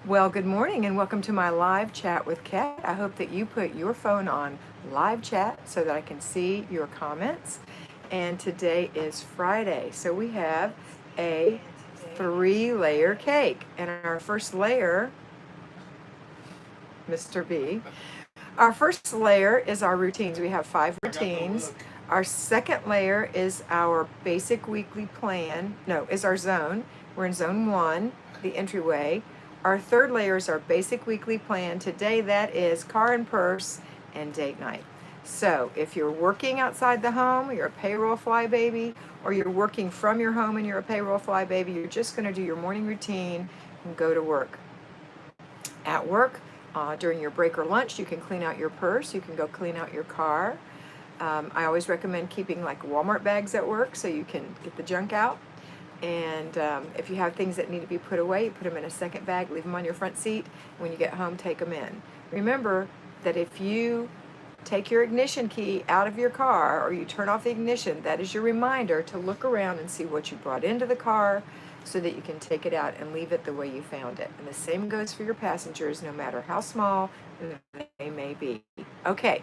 Well, good morning and welcome to my live chat with Kat. I hope that you put your phone on live chat so that I can see your comments. And today is Friday, so we have a 3-layer cake. And our first layer, Mr. B, our first layer is our routines. We have 5 routines. Our second layer is our basic weekly plan. No, is our zone. We're in zone 1, the entryway. Our third layer is our basic weekly plan. Today that is car and purse and date night. So if you're working outside the home, you're a payroll fly baby, or you're working from your home and you're a payroll fly baby, you're just going to do your morning routine and go to work. At work, during your break or lunch, you can clean out your purse, you can go clean out your car. I always recommend keeping like Walmart bags at work so you can get the junk out. And if you have things that need to be put away, you put them in a second bag, leave them on your front seat. When you get home, take them in. Remember that if you take your ignition key out of your car or you turn off the ignition, that is your reminder to look around and see what you brought into the car so that you can take it out and leave it the way you found it. And the same goes for your passengers, no matter how small they may be. Okay,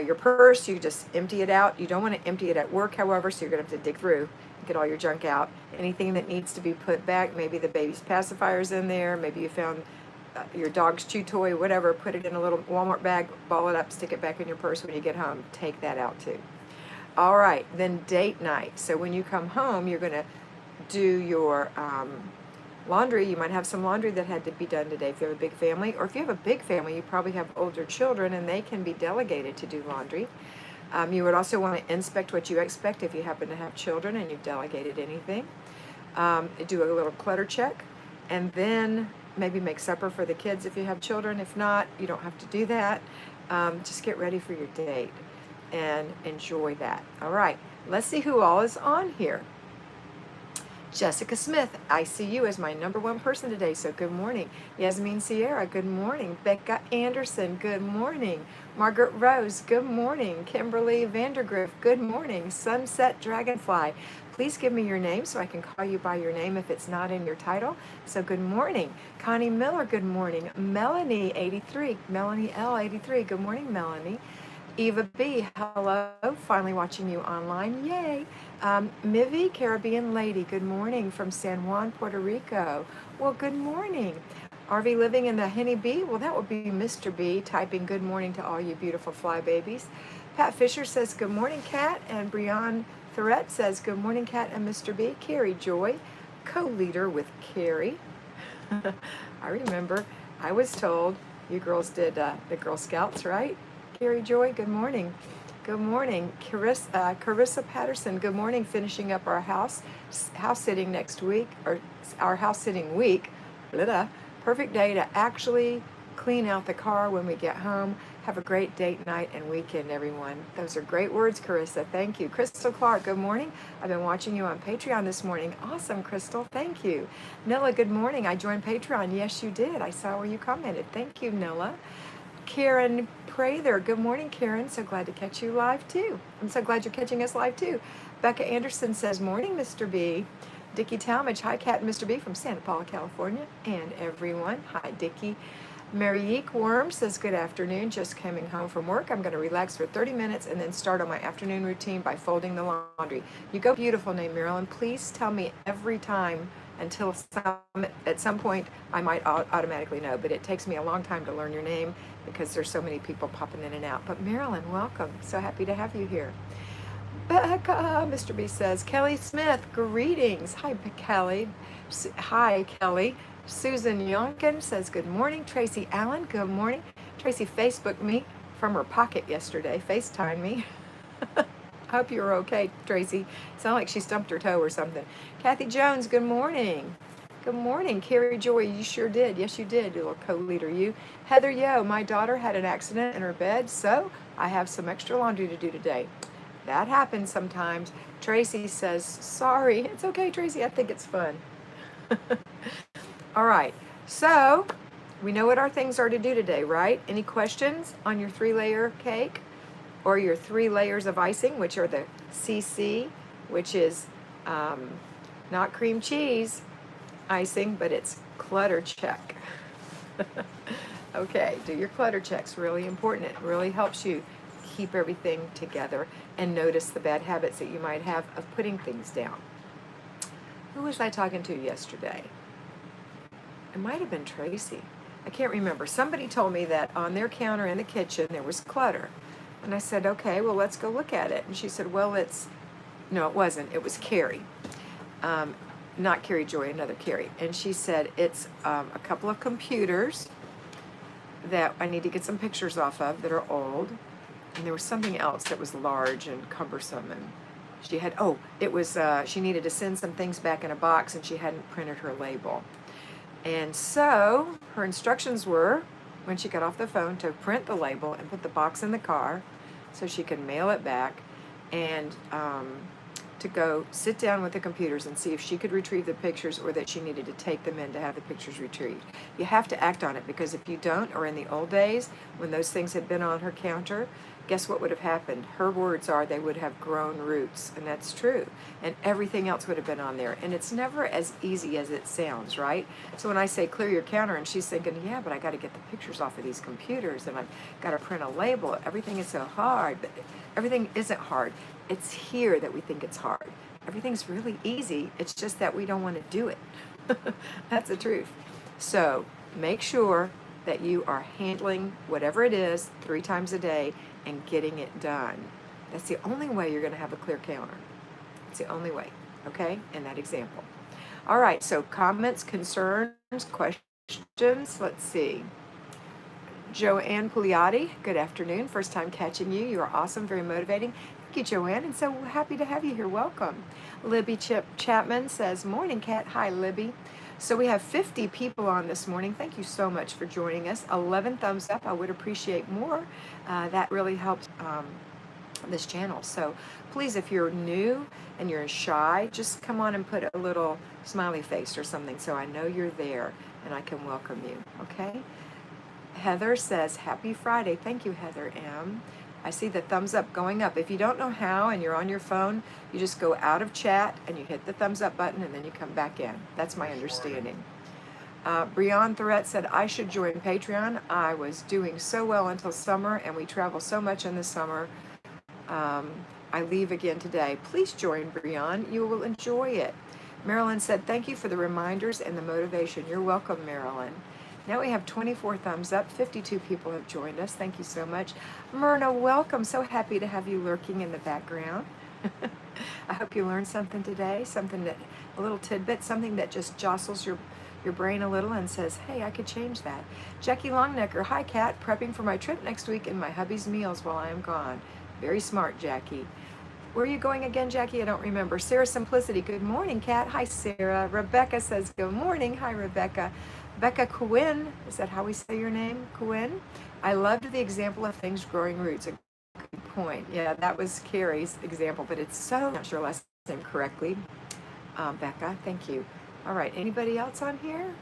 your purse, you just empty it out. You don't want to empty it at work, however, so you're going to have to dig through and get all your junk out. Anything that needs to be put back, maybe the baby's pacifier's in there, maybe you found your dog's chew toy, whatever, put it in a little Walmart bag, ball it up, stick it back in your purse when you get home. Take that out too. All right, then date night. So when you come home, you're going to do your laundry. You might have some laundry that had to be done today if you have a big family, or if you have a big family, you probably have older children and they can be delegated to do laundry. You would also want to inspect what you expect if you happen to have children and you've delegated anything. Do a little clutter check, and then maybe make supper for the kids if you have children. If not, you don't have to do that. Just get ready for your date and enjoy that. All right, let's see who all is on here. Jessica Smith, I see you as my #1 person today, so good morning. Yasmin Sierra, good morning. Becca Anderson, good morning. Margaret Rose, good morning. Kimberly Vandergriff, good morning. Sunset Dragonfly, please give me your name so I can call you by your name if it's not in your title. So good morning. Connie Miller, good morning. Melanie 83, Melanie L 83, good morning, Melanie. Eva B, hello, finally watching you online, yay. Mivy, Caribbean Lady, good morning from San Juan, Puerto Rico. Well, good morning. RV living in the Henny Bee? Well, that would be Mr. B typing good morning to all you beautiful fly babies. Pat Fisher says good morning, Kat, and Brianne Thorette says good morning, Kat and Mr. B. Carrie Joy, co-leader with Carrie. I remember I was told you girls did the Girl Scouts, right? Carrie Joy, good morning. Good morning. Carissa Patterson, good morning. Finishing up our house sitting next week, or our house sitting week. Blah. Perfect day to actually clean out the car when we get home. Have a great date night and weekend, everyone. Those are great words, Carissa. Thank you. Crystal Clark, good morning. I've been watching you on Patreon this morning. Awesome, Crystal. Thank you. Nilla, good morning. I joined Patreon. Yes, you did. I saw where you commented. Thank you, Nilla. Karen Prather, good morning, Karen. So glad to catch you live too. I'm so glad you're catching us live too. Becca Anderson says, morning, Mr. B. Dickie Talmadge, hi, Kat and Mr. B from Santa Paula, California, and everyone. Hi, Dickie. Marieke Worm says, good afternoon. Just coming home from work. I'm going to relax for 30 minutes and then start on my afternoon routine by folding the laundry. You go beautiful name, Marilyn. Please tell me every time until at some point I might automatically know, but it takes me a long time to learn your name because there's so many people popping in and out. But Marilyn, welcome. So happy to have you here. Becca, Mr. B says, Kelly Smith, greetings. Hi, Kelly. Hi, Kelly. Susan Yonkin says, good morning. Tracy Allen, good morning. Tracy Facebooked me from her pocket yesterday, FaceTime me. I hope you're okay, Tracy. Sound like she stumped her toe or something. Kathy Jones, good morning. Good morning. Carrie Joy, you sure did. Yes, you did, little co-leader, you. Heather Yo, my daughter had an accident in her bed, so I have some extra laundry to do today. That happens sometimes. Tracy says, sorry. It's okay, Tracy. I think it's fun. All right. So we know what our things are to do today, right? Any questions on your 3-layer cake or your 3 layers of icing, which are the CC, which is not cream cheese icing, but it's clutter check. Okay, do your clutter checks. Really important. It really helps you keep everything together and notice the bad habits that you might have of putting things down. Who was I talking to yesterday? It might have been Tracy. I can't remember. Somebody told me that on their counter in the kitchen there was clutter. And I said, okay, well, let's go look at it. And she said, well, no, it wasn't. It was Carrie. Um, not Carrie Joy, another Carrie. And she said, it's a couple of computers that I need to get some pictures off of that are old. And there was something else that was large and cumbersome. And she had, she needed to send some things back in a box and she hadn't printed her label. And so her instructions were, when she got off the phone, to print the label and put the box in the car so she could mail it back, and to go sit down with the computers and see if she could retrieve the pictures or that she needed to take them in to have the pictures retrieved. You have to act on it, because if you don't, or in the old days when those things had been on her counter, guess what would have happened? Her words are they would have grown roots, and that's true. And everything else would have been on there. And it's never as easy as it sounds, right? So when I say clear your counter, and she's thinking, yeah, but I got to get the pictures off of these computers, and I've got to print a label. Everything is so hard. But everything isn't hard. It's here that we think it's hard. Everything's really easy. It's just that we don't want to do it. That's the truth. So make sure that you are handling whatever it is 3 times a day and getting it done. That's the only way you're going to have a clear counter. It's the only way, okay, in that example. All right, so comments, concerns, questions. Let's see. Joanne Pugliati, good afternoon. First time catching you. You are awesome, very motivating. Thank you, Joanne, and so happy to have you here. Welcome. Libby Chapman says, morning, Kat. Hi, Libby. So we have 50 people on this morning. Thank you so much for joining us. 11 thumbs up. I would appreciate more. That really helps this channel. So please, if you're new and you're shy, just come on and put a little smiley face or something so I know you're there and I can welcome you, okay? Heather says, happy Friday. Thank you, Heather M. I see the thumbs up going up. If you don't know how and you're on your phone, you just go out of chat and you hit the thumbs up button and then you come back in. That's my understanding. Breon Thorette said, I should join Patreon. I was doing so well until summer, and we travel so much in the summer. I leave again today. Please join, Breon. You will enjoy it. Marilyn said, thank you for the reminders and the motivation. You're welcome, Marilyn. Now we have 24 thumbs up. 52 people have joined us. Thank you so much. Myrna, welcome. So happy to have you lurking in the background. I hope you learned something today, a little tidbit, something that just jostles your brain a little and says, hey, I could change that. Jackie Longnecker, hi, Kat. Prepping for my trip next week and my hubby's meals while I am gone. Very smart, Jackie. Where are you going again, Jackie? I don't remember. Sarah Simplicity, good morning, Kat. Hi, Sarah. Rebecca says, good morning. Hi, Rebecca. Becca Quinn, is that how we say your name? Quinn? I loved the example of things growing roots. A good point. Yeah, that was Carrie's example, but it's so, I'm not sure last name correctly. Becca, thank you. All right, anybody else on here?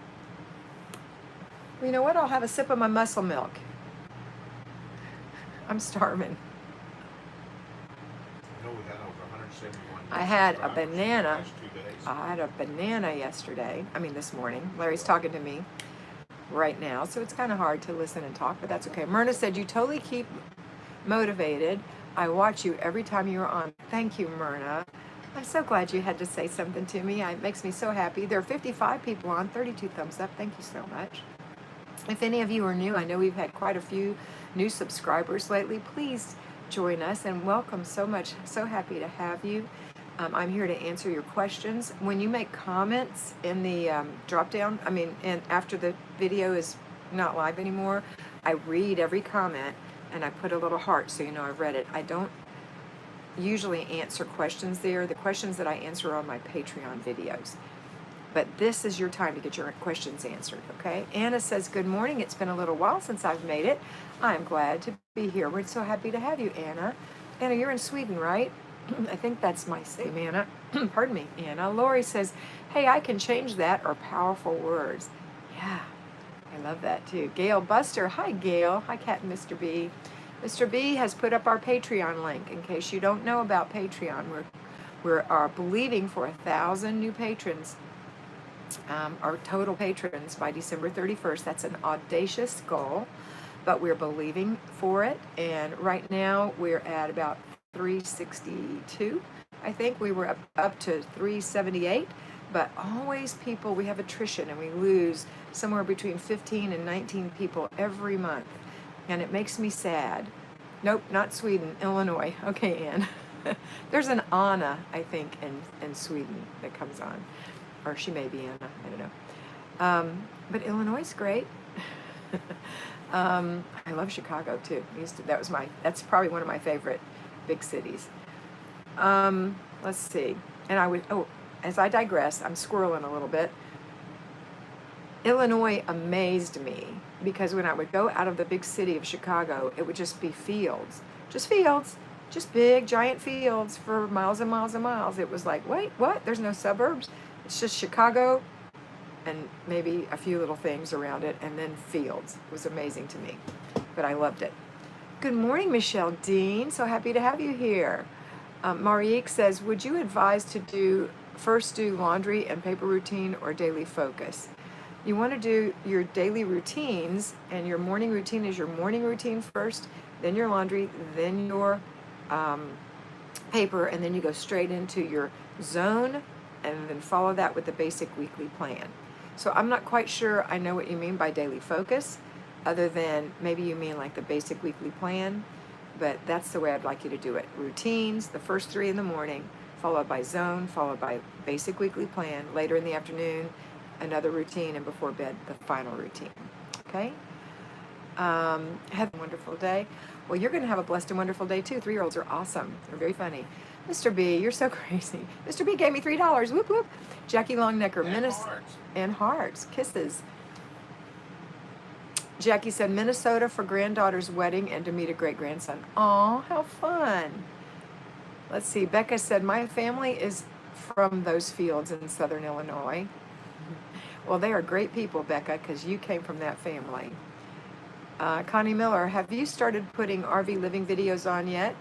Well, you know what? I'll have a sip of my muscle milk. I'm starving. I had a banana. I had a banana yesterday. This morning. Larry's talking to me right now, so it's kind of hard to listen and talk, but that's okay. Myrna said, you totally keep motivated. I watch you every time you're on. Thank you, Myrna. I'm so glad you had to say something to me. It makes me so happy. There are 55 people on, 32 thumbs up. Thank you so much. If any of you are new, I know we've had quite a few new subscribers lately. Please join us and welcome so much. So happy to have you. I'm here to answer your questions. When you make comments in the drop down, and after the video is not live anymore, I read every comment and I put a little heart so you know I've read it. I don't usually answer questions there. The questions that I answer are on my Patreon videos. But this is your time to get your questions answered, okay? Anna says, good morning. It's been a little while since I've made it. I'm glad to be here. We're so happy to have you, Anna. Anna, you're in Sweden, right? I think that's my same Anna. Pardon me, Anna. Lori says, hey, I can change that, or powerful words. Yeah, I love that too. Gail Buster. Hi, Gail. Hi, Kat and Mr. B. Mr. B has put up our Patreon link. In case you don't know about Patreon, we're believing for 1,000 new patrons our total patrons by December 31st. That's an audacious goal, but we're believing for it. And right now we're at about 362. I think we were up to 378, but always people, we have attrition and we lose somewhere between 15 and 19 people every month. And it makes me sad. Nope, not Sweden, Illinois. Okay, Ann. There's an Anna, I think, in Sweden that comes on. Or she may be Anna, I don't know. But Illinois is great. I love Chicago too. That's probably one of my favorite big cities. Let's see. And as I digress, I'm squirreling a little bit. Illinois amazed me because when I would go out of the big city of Chicago, it would just be fields, just big, giant fields for miles and miles and miles. It was like, wait, what? There's no suburbs. It's just Chicago and maybe a few little things around it, and then fields. It was amazing to me, but I loved it. Good morning, Michelle Dean. So happy to have you here. Marique says, would you advise to first do laundry and paper routine or daily focus? You want to do your daily routines, and your morning routine is your morning routine first, then your laundry, then your paper, and then you go straight into your zone, and then follow that with the basic weekly plan. So I'm not quite sure I know what you mean by daily focus, other than maybe you mean like the basic weekly plan, but that's the way I'd like you to do it. Routines, the first 3 in the morning, followed by zone, followed by basic weekly plan, later in the afternoon, another routine, and before bed, the final routine. Okay? Have a wonderful day. Well, you're going to have a blessed and wonderful day too. 3-year-olds are awesome. They're very funny. Mr. B, you're so crazy. Mr. B gave me $3. Whoop, whoop. Jackie Longnecker, and hearts. Kisses. Jackie said, Minnesota for granddaughter's wedding and to meet a great-grandson. Aw, how fun. Let's see. Becca said, my family is from those fields in southern Illinois. Well, they are great people, Becca, because you came from that family. Connie Miller, have you started putting RV living videos on yet?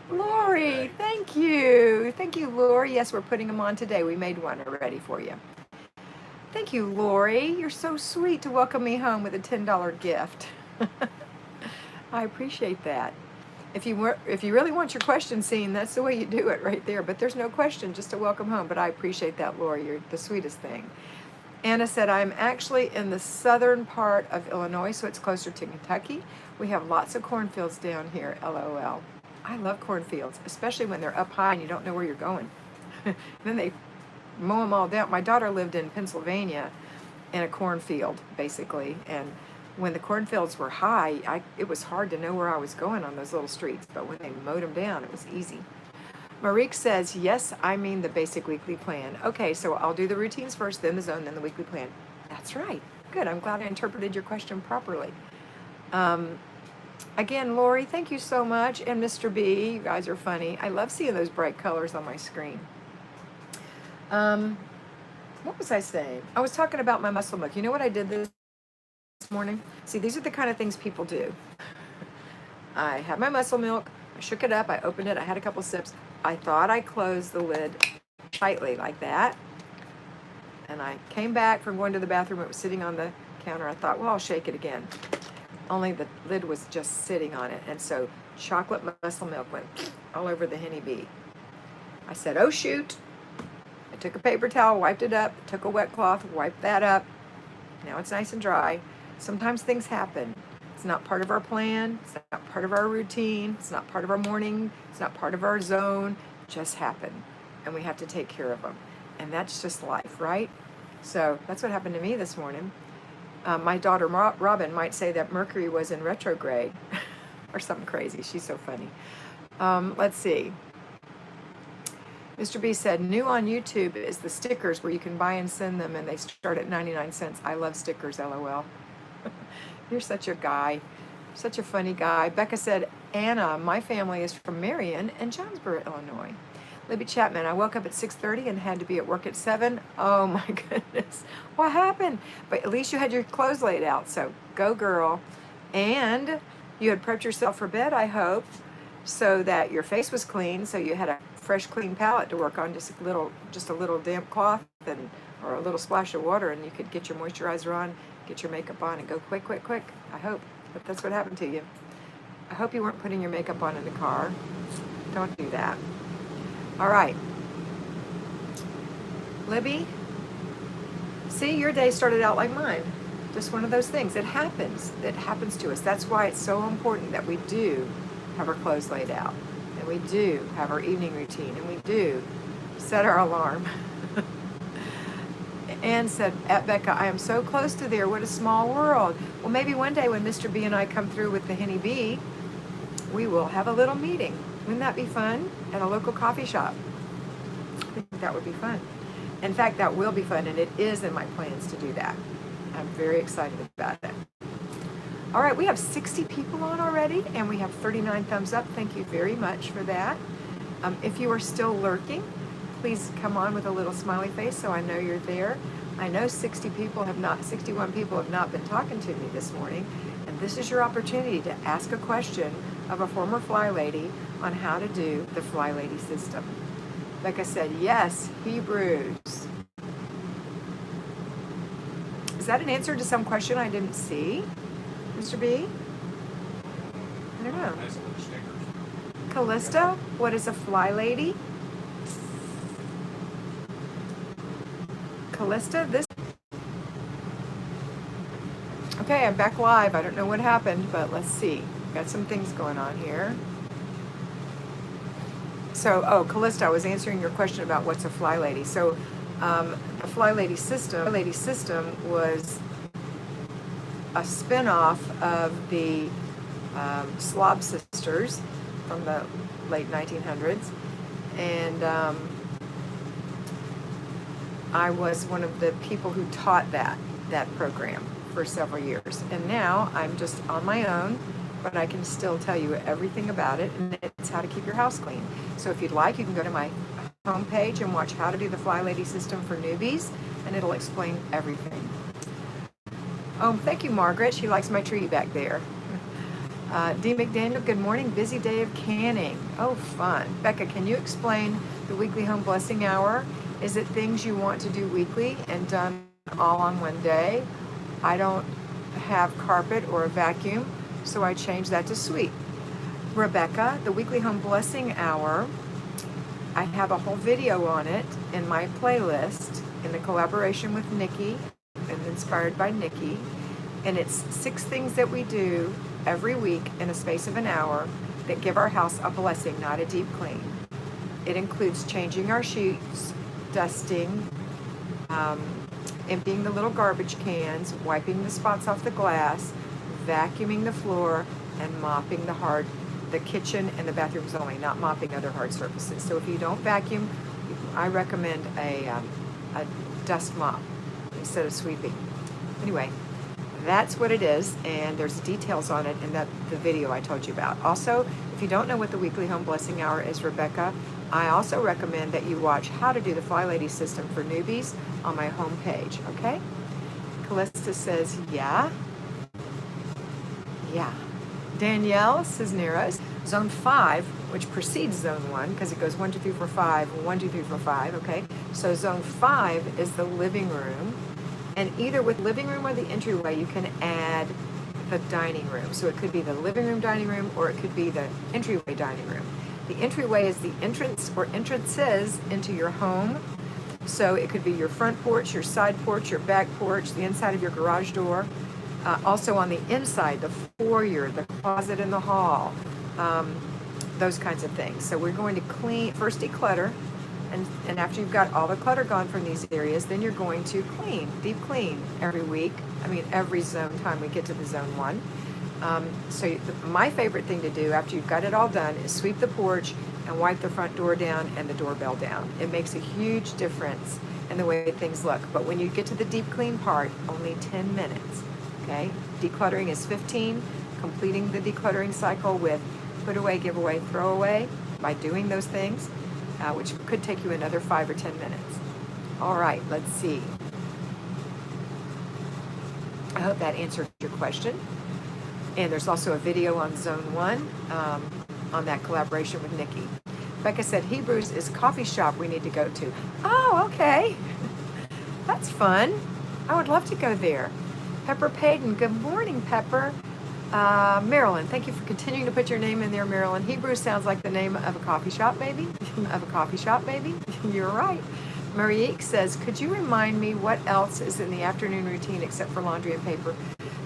Lori, thank you. Thank you, Lori. Yes, we're putting them on today. We made one already for you. Thank you, Lori. You're so sweet to welcome me home with a $10 gift. I appreciate that. If you really want your question seen, that's the way you do it right there. But there's no question, just to welcome home. But I appreciate that, Lori. You're the sweetest thing. Anna said, I'm actually in the southern part of Illinois, so it's closer to Kentucky. We have lots of cornfields down here, LOL. I love cornfields, especially when they're up high and you don't know where you're going. Then they mow them all down. My daughter lived in Pennsylvania in a cornfield, basically, and when the cornfields were high, it was hard to know where I was going on those little streets, but when they mowed them down, it was easy. Marique says, yes, I mean the basic weekly plan. Okay, so I'll do the routines first, then the zone, then the weekly plan. That's right. Good. I'm glad I interpreted your question properly. Again, Lori, thank you so much. And Mr. B, you guys are funny. I love seeing those bright colors on my screen. What was I saying? I was talking about my muscle milk. You know what I did this morning? See, these are the kind of things people do. I had my muscle milk. I shook it up. I opened it. I had a couple sips. I thought I closed the lid tightly like that. And I came back from going to the bathroom. It was sitting on the counter. I thought, well, I'll shake it again. Only the lid was just sitting on it. And so chocolate muscle milk went all over the Henny Bee. I said, oh, shoot. I took a paper towel, wiped it up, took a wet cloth, wiped that up. Now it's nice and dry. Sometimes things happen. It's not part of our plan. It's not part of our routine. It's not part of our morning. It's not part of our zone. Just happen. And we have to take care of them. And that's just life, right? So that's what happened to me this morning. My daughter Robin might say that Mercury was in retrograde or something crazy. She's so funny. Let's see. Mr. B said, new on YouTube is the stickers where you can buy and send them, and they start at 99 cents. I love stickers, LOL. You're such a guy. Such a funny guy. Becca said, Anna, my family is from Marion and Jonesboro, Illinois. Libby Chapman, I woke up at 6:30 and had to be at work at 7. Oh my goodness. What happened? But at least you had your clothes laid out, so go girl. And you had prepped yourself for bed, I hope, so that your face was clean, so you had a fresh, clean palette to work on, just a little damp cloth and or a little splash of water, and you could get your moisturizer on, get your makeup on, and go quick, quick, quick. I hope that's what happened to you. I hope you weren't putting your makeup on in the car. Don't do that. All right. Libby, see, your day started out like mine. Just one of those things. It happens. It happens to us. That's why it's so important that we do have our clothes laid out, and we do have our evening routine, and we do set our alarm. Anne said, at Becca, I am so close to there. What a small world. Well, maybe one day when Mr. B and I come through with the Henny Bee, we will have a little meeting. Wouldn't that be fun? At a local coffee shop. I think that would be fun. In fact, that will be fun, and it is in my plans to do that. I'm very excited about it. All right, we have 60 people on already, and we have 39 thumbs up. Thank you very much for that. If you are still lurking, please come on with a little smiley face so I know you're there. I know 61 people have not been talking to me this morning, and this is your opportunity to ask a question of a former Fly Lady on how to do the Fly Lady system. Like I said, yes, Hebrews. Is that an answer to some question I didn't see, Mr. B? I don't know. Callista, what is a Fly Lady? Callista, this. Okay, I'm back live. I don't know what happened, but let's see. Got some things going on here. So, Callista, I was answering your question about what's a Fly Lady. So, the Fly Lady system was a spin-off of the Slob Sisters from the late 1900s, and I was one of the people who taught that program for several years. And now I'm just on my own, but I can still tell you everything about it, and it's how to keep your house clean. So if you'd like, you can go to my homepage and watch how to do the Fly Lady system for newbies, and it'll explain everything. Oh, thank you, Margaret. She likes my tree back there. D. McDaniel, good morning. Busy day of canning. Oh, fun. Becca, can you explain the weekly home blessing hour? Is it things you want to do weekly and done all on one day? I don't have carpet or a vacuum, so I changed that to sweep. Rebecca, the weekly home blessing hour, I have a whole video on it in my playlist in the collaboration with Nikki and inspired by Nikki. And it's 6 things that we do every week in a space of an hour that give our house a blessing, not a deep clean. It includes changing our sheets, dusting, emptying the little garbage cans, wiping the spots off the glass, vacuuming the floor, and mopping the kitchen and the bathrooms only, not mopping other hard surfaces. So if you don't vacuum, I recommend a dust mop instead of sweeping. Anyway, that's what it is, and there's details on it in the video I told you about. Also, if you don't know what the weekly home blessing hour is, Rebecca, I also recommend that you watch how to do the Fly Lady system for newbies on my homepage, okay? Callista says, yeah. Yeah. Danielle Cisneros, Zone 5, which precedes Zone 1, because it goes 1, 2, 3, 4, 5, 1, 2, 3, 4, 5, okay? So Zone 5 is the living room, and either with living room or the entryway, you can add the dining room. So it could be the living room, dining room, or it could be the entryway, dining room. The entryway is the entrance or entrances into your home. So it could be your front porch, your side porch, your back porch, the inside of your garage door. Also on the inside, the foyer, the closet in the hall, those kinds of things. So we're going to first declutter, and after you've got all the clutter gone from these areas, then you're going to deep clean every week. I mean, every zone time we get to the Zone 1. My favorite thing to do after you've got it all done is sweep the porch and wipe the front door down and the doorbell down. It makes a huge difference in the way things look. But when you get to the deep clean part, only 10 minutes. Okay, decluttering is 15, completing the decluttering cycle with put away, give away, throw away by doing those things, which could take you another 5 or 10 minutes. All right, let's see. I hope that answered your question. And there's also a video on Zone 1 on that collaboration with Nikki. Becca said, Hebrews is coffee shop we need to go to. Oh, okay. That's fun. I would love to go there. Pepper Payton, good morning, Pepper. Marilyn, thank you for continuing to put your name in there, Marilyn. Hebrew sounds like the name of a coffee shop, maybe? Of a coffee shop, maybe? You're right. Marique says, could you remind me what else is in the afternoon routine except for laundry and paper?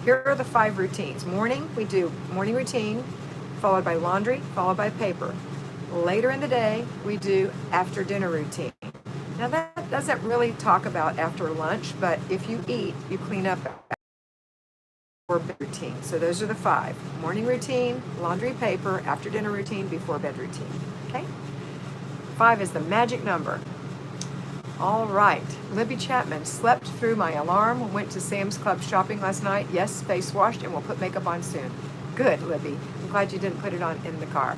Here are the 5 routines. Morning, we do morning routine, followed by laundry, followed by paper. Later in the day, we do after dinner routine. Now that doesn't really talk about after lunch, but if you eat, you clean up before bed routine. So those are the 5. Morning routine, laundry, paper, after dinner routine, before bed routine. Okay? 5 is the magic number. All right. Libby Chapman, slept through my alarm, went to Sam's Club shopping last night. Yes, face washed, and will put makeup on soon. Good, Libby. I'm glad you didn't put it on in the car.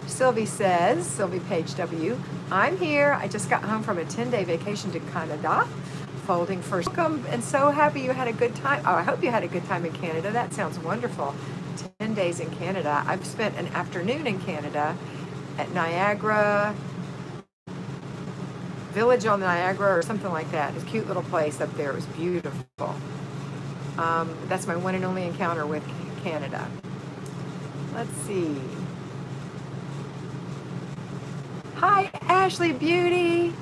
Sylvie says, Sylvie Page W, I'm here. I just got home from a 10-day vacation to Canada. Folding first. Welcome, and so happy you had a good time. Oh, I hope you had a good time in Canada. That sounds wonderful. 10 days in Canada. I've spent an afternoon in Canada at Niagara Village on Niagara or something like that. It's a cute little place up there. It was beautiful. That's my one and only encounter with Canada. Let's see. Hi, Ashley Beauty.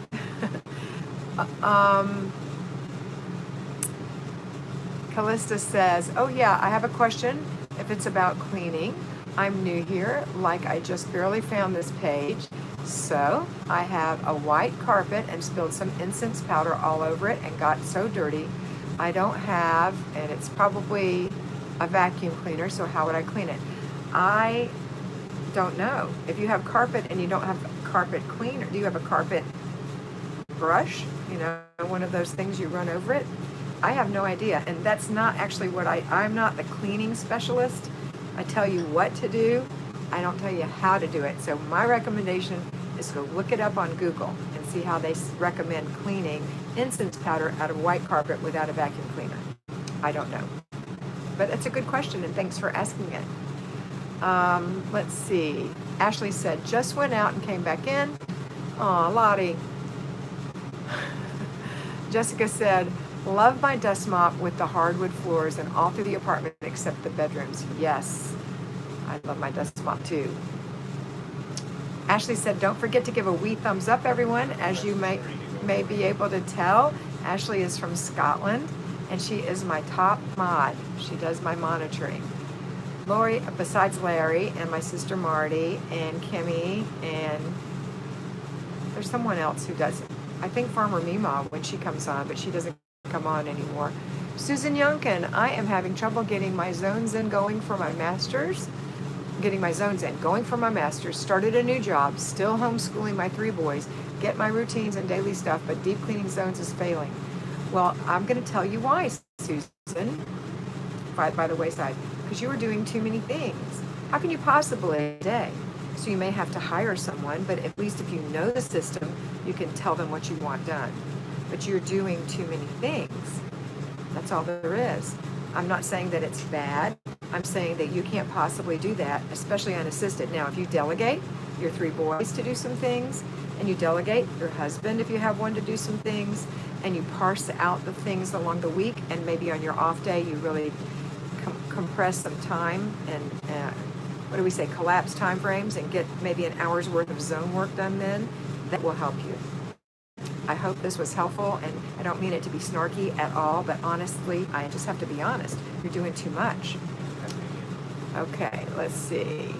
Callista says, oh yeah, I have a question if it's about cleaning. I'm new here, like I just barely found this page. So I have a white carpet and spilled some incense powder all over it and got so dirty. I don't have, and it's probably a vacuum cleaner, so how would I clean it? I don't know. If you have carpet and you don't have carpet cleaner, do you have a carpet brush? You know, one of those things you run over it? I have no idea, and that's not actually what I'm not the cleaning specialist. I tell you what to do. I don't tell you how to do it. So my recommendation is to look it up on Google and see how they recommend cleaning incense powder out of white carpet without a vacuum cleaner. I don't know. But it's a good question, and thanks for asking it. Let's see. Ashley said, just went out and came back in. Aw, Lottie. Jessica said, love my dust mop with the hardwood floors and all through the apartment except the bedrooms. Yes, I love my dust mop too. Ashley said, don't forget to give a wee thumbs up, everyone. As you may be able to tell, Ashley is from Scotland, and she is my top mod. She does my monitoring. Lori, besides Larry and my sister Marty and Kimmy, and there's someone else who does it. I think Farmer Mima when she comes on, but she doesn't come on anymore. Susan Youngkin, I am having trouble getting my zones in going for my master's. Going for my master's, started a new job, still homeschooling my 3 boys, get my routines and daily stuff, but deep cleaning zones is failing. Well, I'm going to tell you why, Susan, by the wayside, because you are doing too many things. How can you possibly a day? So you may have to hire someone, but at least if you know the system, you can tell them what you want done. But you're doing too many things. That's all there is. I'm not saying that it's bad. I'm saying that you can't possibly do that, especially unassisted. Now, if you delegate your 3 boys to do some things, and you delegate your husband, if you have one, to do some things, and you parse out the things along the week, and maybe on your off day, you really compress some time and, collapse time frames and get maybe an hour's worth of zone work done then, that will help you. I hope this was helpful, and I don't mean it to be snarky at all, but honestly, I just have to be honest. You're doing too much. Okay, let's see.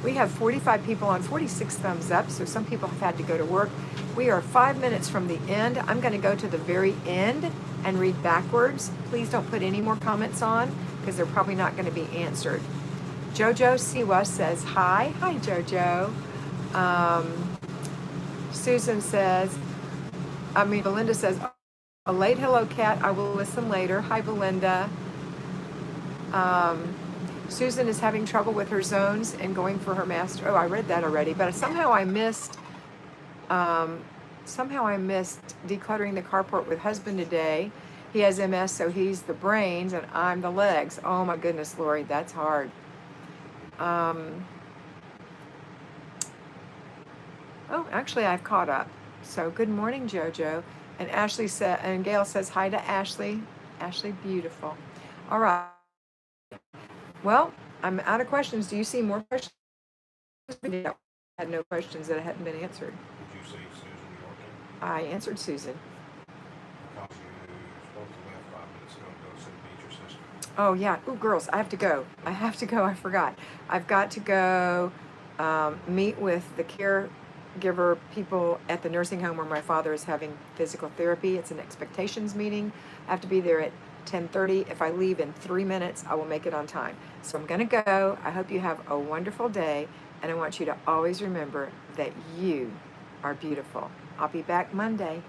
We have 45 people on 46 thumbs up, so some people have had to go to work. We are 5 minutes from the end. I'm going to go to the very end and read backwards. Please don't put any more comments on, because they're probably not going to be answered. Jojo Siwa says, hi. Hi, Jojo. Belinda says, a late hello, Kat. I will listen later. Hi, Belinda. Susan is having trouble with her zones and going for her master. Oh, I read that already, but somehow I missed decluttering the carport with husband today. He has MS, so he's the brains and I'm the legs. Oh my goodness, Lori, that's hard. Oh, actually, I've caught up. So good morning, JoJo. And Ashley said, and Gail says hi to Ashley. Ashley, beautiful. All right. Well, I'm out of questions. Do you see more questions? I had no questions that hadn't been answered. Did you see Susan Yorkin? I answered Susan. Because you spoke to left 5 minutes ago to go see Beatrice's sister. Oh, yeah. Ooh, girls, I have to go. I have to go. I forgot. I've got to go meet with the caregiver people at the nursing home where my father is having physical therapy. It's an expectations meeting. I have to be there at 10:30. If I leave in 3 minutes, I will make it on time. So I'm going to go. I hope you have a wonderful day. And I want you to always remember that you are beautiful. I'll be back Monday.